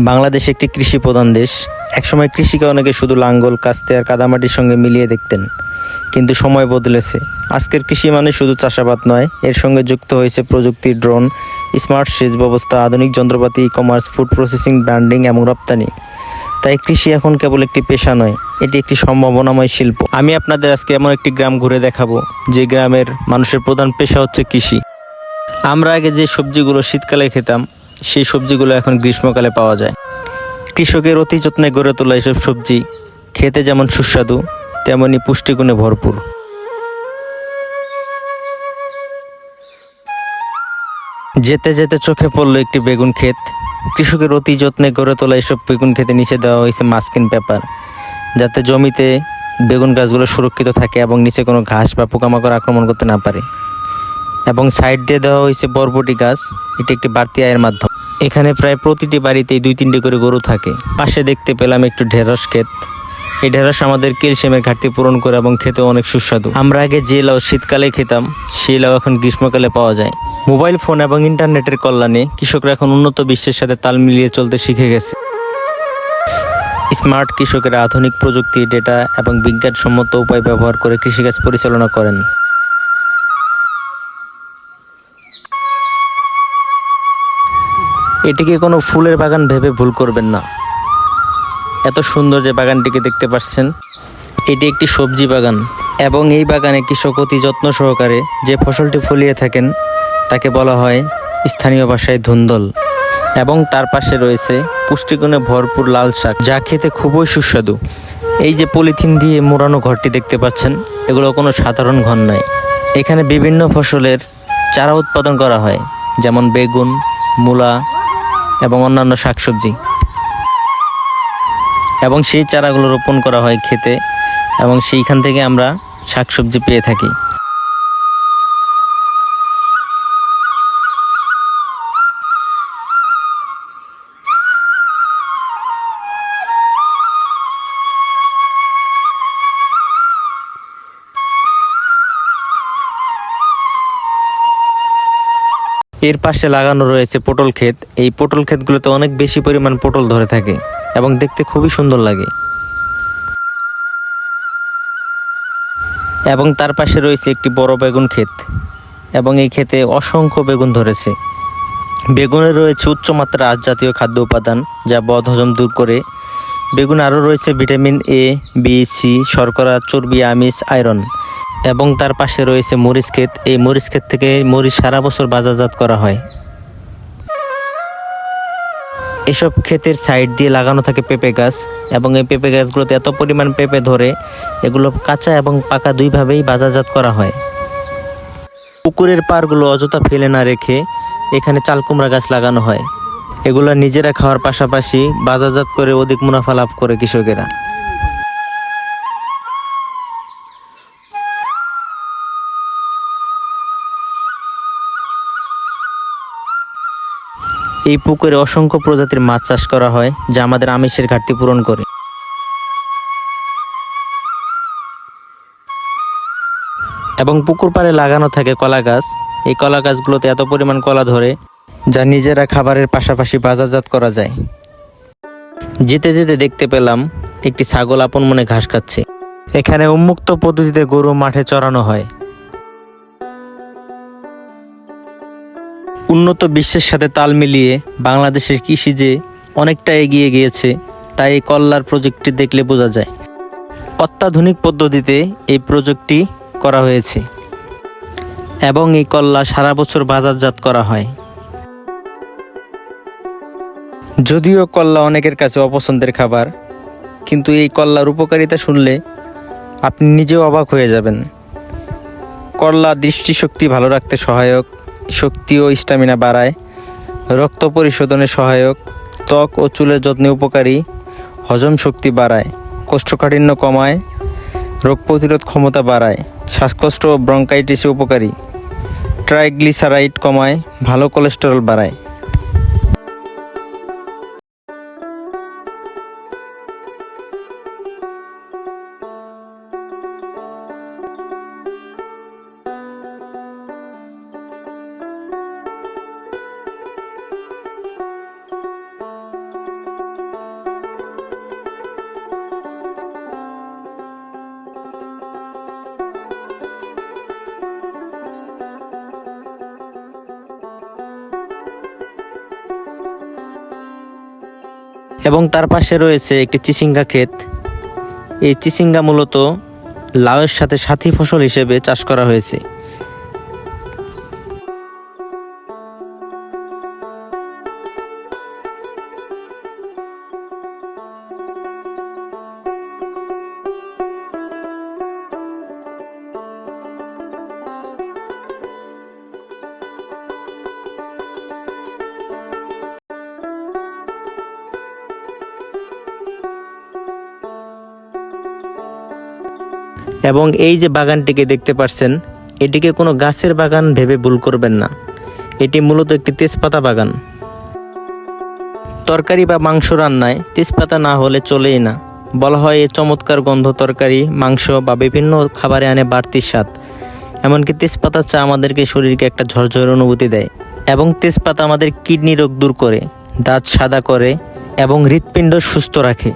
বাংলাদেশ একটি কৃষি প্রধান দেশ। একসময় কৃষিকে অনেকে শুধু লাঙ্গল, কাস্তে আর কাদামাটির সঙ্গে মিলিয়ে দেখতেন, কিন্তু সময় বদলেছে। আজকের কৃষি মানে শুধু চাষাবাদ নয়, এর সঙ্গে যুক্ত হয়েছে প্রযুক্তি, ড্রোন, স্মার্ট সেচ ব্যবস্থা, আধুনিক যন্ত্রপাতি, ই-কমার্স, ফুড প্রসেসিং, ব্র্যান্ডিং এবং রপ্তানি। তাই কৃষি এখন কেবল একটি পেশা নয়, এটি একটি সম্ভাবনাময় শিল্প। আমি আপনাদের আজকে এমন একটি গ্রাম ঘুরে দেখাবো যে গ্রামের মানুষের প্রধান পেশা হচ্ছে কৃষি। আমরা আগে যে সবজিগুলো শীতকালে খেতাম, সেই সবজিগুলো এখন গ্রীষ্মকালে পাওয়া যায়। কৃষকের অতি যত্নে গড়ে তোলা এসব সবজি খেতে যেমন সুস্বাদু, তেমনি পুষ্টিগুণে ভরপুর। যেতে যেতে চোখে পড়লো একটি বেগুন ক্ষেত। কৃষকের অতি যত্নে গড়ে তোলা এসব বেগুন ক্ষেতে নিচে দেওয়া হয়েছে মাস্কিন পেপার, যাতে জমিতে বেগুন গাছগুলো সুরক্ষিত থাকে এবং নিচে কোনো ঘাস বা পোকামাকড় আক্রমণ করতে না পারে। এবং সাইড দিয়ে দেওয়া হয়েছে বরবটি গাছ, এটি একটি বাড়তি আয়ের মাধ্যম। এখানে প্রায় প্রতিটি বাড়িতেই 2-3টি করে গরু থাকে। পাশে দেখতে পেলাম একটু ঢেঁড়স ক্ষেত। এই ঢেঁড়স আমাদের ক্যালসিয়ামের ঘাটতি পূরণ করে এবং খেতেও অনেক সুস্বাদু। আমরা আগে যে লাউ শীতকালে খেতাম, সেই লাউ এখন গ্রীষ্মকালে পাওয়া যায়। মোবাইল ফোন এবং ইন্টারনেটের কল্যাণে কৃষকরা এখন উন্নত বিশ্বের সাথে তাল মিলিয়ে চলতে শিখে গেছে। স্মার্ট কৃষকেরা আধুনিক প্রযুক্তি, ডেটা এবং বিজ্ঞানসম্মত উপায় ব্যবহার করে কৃষিকাজ পরিচালনা করেন। এটিকে কোনো ফুলের বাগান ভেবে ভুল করবেন না। এত সুন্দর যে বাগানটিকে দেখতে পাচ্ছেন, এটি একটি সবজি বাগান এবং এই বাগানে কৃষক অতি যত্ন সহকারে যে ফসলটি ফলিয়ে থাকেন তাকে বলা হয় স্থানীয় ভাষায় ধুন্দল। এবং তার পাশে রয়েছে পুষ্টিগুণে ভরপুর লাল শাক, যা খেতে খুবই সুস্বাদু। এই যে পলিথিন দিয়ে মোড়ানো ঘরটি দেখতে পাচ্ছেন, এগুলো কোনো সাধারণ ঘর নয়। এখানে বিভিন্ন ফসলের চারা উৎপাদন করা হয়, যেমন বেগুন, মূলা এবং অন্যান্য শাকসবজি। এবং সেই চারাগুলো রোপণ করা হয় খেতে, এবং সেইখান থেকে আমরা শাকসবজি পেয়ে থাকি। এর পাশে লাগানো রয়েছে পটল ক্ষেত। এই পটল ক্ষেতগুলোতে অনেক বেশি পরিমাণ পটল ধরে থাকে এবং দেখতে খুবই সুন্দর লাগে। এবং তার পাশে রয়েছে একটি বড় বেগুন ক্ষেত, এবং এই ক্ষেতে অসংখ্য বেগুন ধরেছে। বেগুনে রয়েছে উচ্চমাত্রার আঁশ জাতীয় খাদ্য উপাদান, যা বদহজম দূর করে। বেগুন আরও রয়েছে ভিটামিন এ, বি, সি, শর্করা, চর্বি, আমিষ, আয়রন। এবং তার পাশে রয়েছে মরিচ ক্ষেত। এই মরিচ ক্ষেত থেকে মরিচ সারা বছর বাজারজাত করা হয়। এসব ক্ষেতের সাইড দিয়ে লাগানো থাকে পেঁপে গাছ, এবং এই পেঁপে গাছগুলোতে এত পরিমাণ পেঁপে ধরে, এগুলো কাঁচা এবং পাকা দুইভাবেই বাজারজাত করা হয়। পুকুরের পাড়গুলো অযথা ফেলে না রেখে এখানে চালকুমড়া গাছ লাগানো হয়। এগুলো নিজেরা খাওয়ার পাশাপাশি বাজারজাত করে অধিক মুনাফা লাভ করে কৃষকেরা। এই পুকুরে অসংখ্য প্রজাতির মাছ চাষ করা হয়, যা আমাদের আমিষের ঘাটতি পূরণ করে। এবং পুকুর পাড়ে লাগানো থাকে কলা গাছ। এই কলা গাছগুলোতে এত পরিমাণ কলা ধরে, যা নিজেরা খাবারের পাশাপাশি বাজারজাত করা যায়। যেতে যেতে দেখতে পেলাম একটি ছাগল আপন মনে ঘাস খাচ্ছে। এখানে উন্মুক্ত পদ্ধতিতে গরু মাঠে চড়ানো হয়। উন্নত বিশ্বের সাথে তাল মিলিয়ে বাংলাদেশের কৃষি যে অনেকটা এগিয়ে গিয়েছে, তাই এই কল্লার প্রযুক্তি দেখলে বোঝা যায়। অত্যাধুনিক পদ্ধতিতে এই প্রযুক্তি করা হয়েছে এবং এই কল্লা সারা বছর বাজারজাত করা হয়। যদিও কল্লা অনেকের কাছে অপছন্দের খাবার, কিন্তু এই কল্লার উপকারিতা শুনলে আপনি নিজেও অবাক হয়ে যাবেন। কল্লা দৃষ্টিশক্তি ভালো রাখতে সহায়ক, শক্তি ও স্ট্যামিনা বাড়ায়, রক্ত পরিশোধনে সহায়ক, ত্বক ও চুলের যত্নে উপকারী, হজম শক্তি বাড়ায়, কোষ্ঠকাঠিন্য কমায়, রোগ প্রতিরোধ ক্ষমতা বাড়ায়, শ্বাসকষ্ট ও ব্রঙ্কাইটিসে উপকারী, ট্রাইগ্লিসারাইড কমায়, ভালো কোলেস্টেরল বাড়ায়। এবং তার পাশে রয়েছে একটি চিচিঙ্গা ক্ষেত। এই চিচিঙ্গা মূলত লাউয়ের সাথে সাথী ফসল হিসেবে চাষ করা হয়েছে। এবং এই যে বাগানটিকে দেখতে পাচ্ছেন, এটিকে কোনো গাছের বাগান ভেবে ভুল করবেন না, এটি মূলত একটি তেজপাতা বাগান। তরকারি বা মাংস রান্নায় তেজপাতা না হলে চলেই না। বলা হয় এই চমৎকার গন্ধ তরকারি, মাংস বা বিভিন্ন খাবারে আনে বাড়তি স্বাদ। এমনকি তেজপাতা চা আমাদেরকে শরীরকে একটা ঝরঝরে অনুভূতি দেয়। এবং তেজপাতা আমাদের কিডনি রোগ দূর করে, দাঁত সাদা করে এবং হৃৎপিণ্ড সুস্থ রাখে।